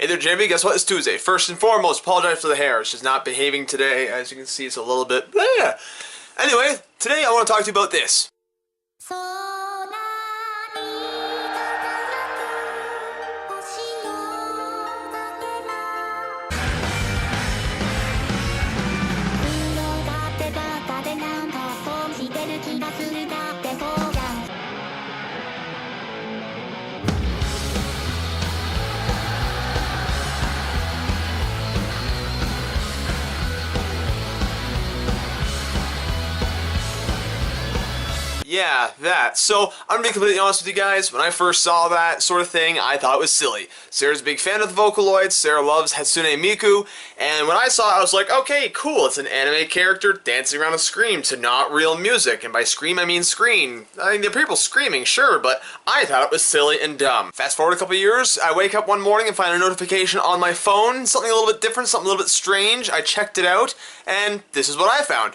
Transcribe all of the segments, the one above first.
Hey there, Jimmy. Guess what? It's Tuesday. First and foremost, apologize for the hair. It's just not behaving today. As you can see, it's a little bit bleh. Anyway, today I want to talk to you about this. Yeah, that. So, I'm gonna be completely honest with you guys, when I first saw that sort of thing, I thought it was silly. Sarah's a big fan of the Vocaloids, Sarah loves Hatsune Miku, and when I saw it, I was like, okay, cool, it's an anime character dancing around a screen to not real music, and by scream, I mean screen. I mean, there are people screaming, sure, but I thought it was silly and dumb. Fast forward a couple years, I wake up one morning and find a notification on my phone, something a little bit different, something a little bit strange. I checked it out, and this is what I found.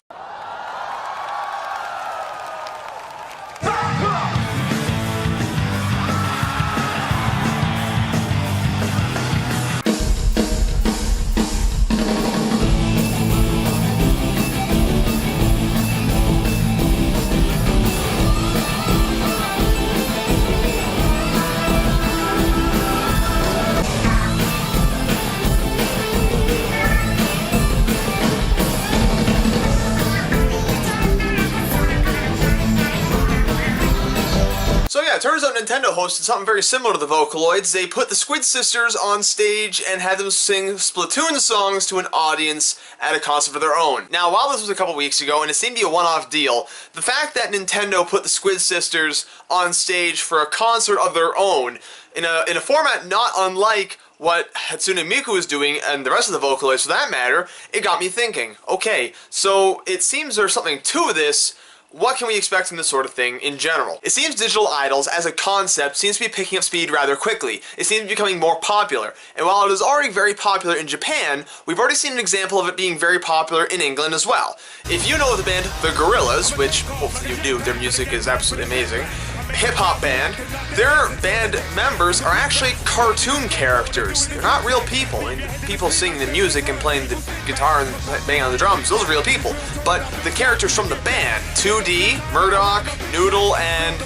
So yeah, it turns out Nintendo hosted something very similar to the Vocaloids. They put the Swit Sisters on stage and had them sing Splatoon songs to an audience at a concert of their own. Now, while this was a couple weeks ago, and it seemed to be a one-off deal, the fact that Nintendo put the Swit Sisters on stage for a concert of their own, in a format not unlike what Hatsune Miku was doing, and the rest of the Vocaloids for that matter, it got me thinking, okay, so it seems there's something to this. What can we expect from this sort of thing in general? It seems digital idols as a concept seems to be picking up speed rather quickly. It seems to be becoming more popular. And while it is already very popular in Japan, we've already seen an example of it being very popular in England as well. If you know the band The Gorillaz, which hopefully you do, their music is absolutely amazing, hip-hop band, their band members are actually cartoon characters. They're not real people. I mean, people singing the music and playing the guitar and banging on the drums, those are real people. But the characters from the band, 2D, Murdoch, Noodle, and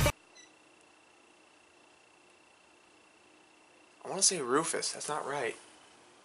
I want to say Rufus, that's not right.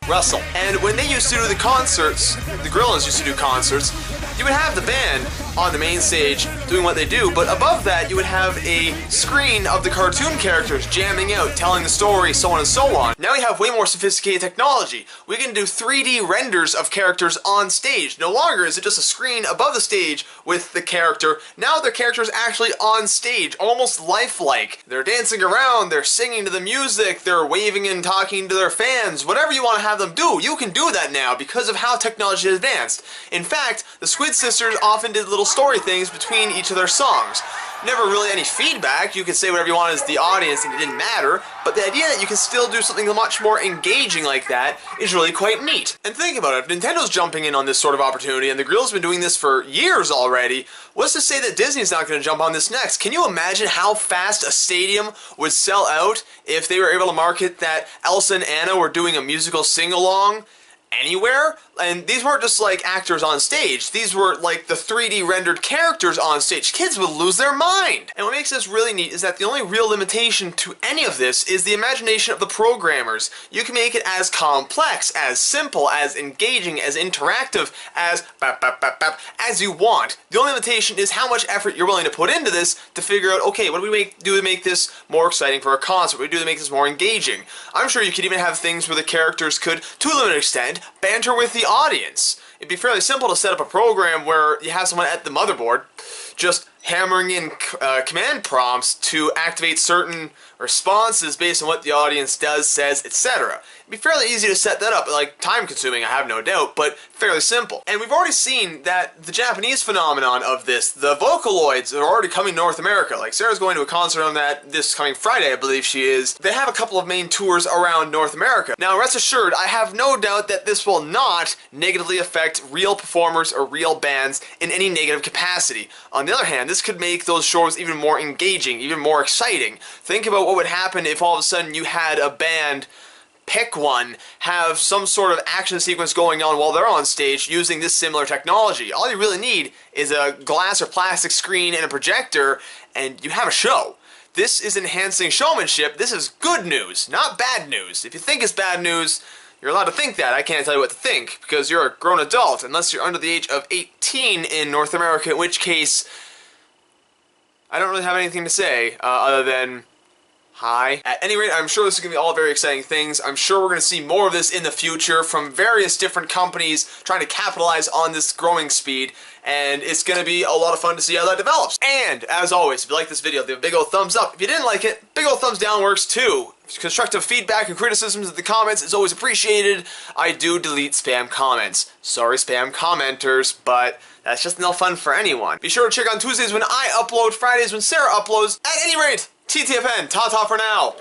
Russell. And when they used to do the concerts, the Gorillaz used to do concerts, you would have the band on the main stage doing what they do, but above that you would have a screen of the cartoon characters jamming out, telling the story, so on and so on. Now we have way more sophisticated technology. We can do 3D renders of characters on stage. No longer is it just a screen above the stage with the character. Now their character is actually on stage, almost lifelike. They're dancing around, they're singing to the music, they're waving and talking to their fans. Whatever you want to have them do, you can do that now because of how technology has advanced. In fact, the Swit Sisters often did little story things between each of their songs. Never really any feedback, you could say whatever you want as the audience and it didn't matter, but the idea that you can still do something much more engaging like that is really quite neat. And think about it, if Nintendo's jumping in on this sort of opportunity and the Gorillaz have been doing this for years already, what's to say that Disney's not going to jump on this next? Can you imagine how fast a stadium would sell out if they were able to market that Elsa and Anna were doing a musical sing-along anywhere? And these weren't just like actors on stage, these were like the 3D rendered characters on stage. Kids would lose their mind. And what makes this really neat is that the only real limitation to any of this is the imagination of the programmers. You can make it as complex, as simple, as engaging, as interactive, as you want. The only limitation is how much effort you're willing to put into this to figure out, okay, what do we do to make this more exciting for a concert? What do we do to make this more engaging? I'm sure you could even have things where the characters could, to a limited extent, banter with the audience. It'd be fairly simple to set up a program where you have someone at the motherboard just hammering in command prompts to activate certain responses based on what the audience does, says, etc. It'd be fairly easy to set that up, like time-consuming, I have no doubt, but fairly simple. And we've already seen that the Japanese phenomenon of this, the Vocaloids, are already coming to North America. Like, Sarah's going to a concert on that this coming Friday, I believe she is. They have a couple of main tours around North America. Now, rest assured, I have no doubt that this will not negatively affect real performers or real bands in any negative capacity. On the other hand, this could make those shows even more engaging, even more exciting. Think about what would happen if all of a sudden you had a band pick one, have some sort of action sequence going on while they're on stage using this similar technology. All you really need is a glass or plastic screen and a projector, and you have a show. This is enhancing showmanship. This is good news, not bad news. If you think it's bad news, you're allowed to think that. I can't tell you what to think, because you're a grown adult, unless you're under the age of 18 in North America, in which case, I don't really have anything to say, other than, hi. At any rate, I'm sure this is going to be all very exciting things. I'm sure we're going to see more of this in the future from various different companies trying to capitalize on this growing speed, and it's going to be a lot of fun to see how that develops. And, as always, if you like this video, give a big old thumbs up. If you didn't like it, big old thumbs down works too. Constructive feedback and criticisms in the comments is always appreciated. I do delete spam comments. Sorry, spam commenters, but that's just no fun for anyone. Be sure to check on Tuesdays when I upload, Fridays when Sarah uploads. At any rate, TTFN, ta-ta for now.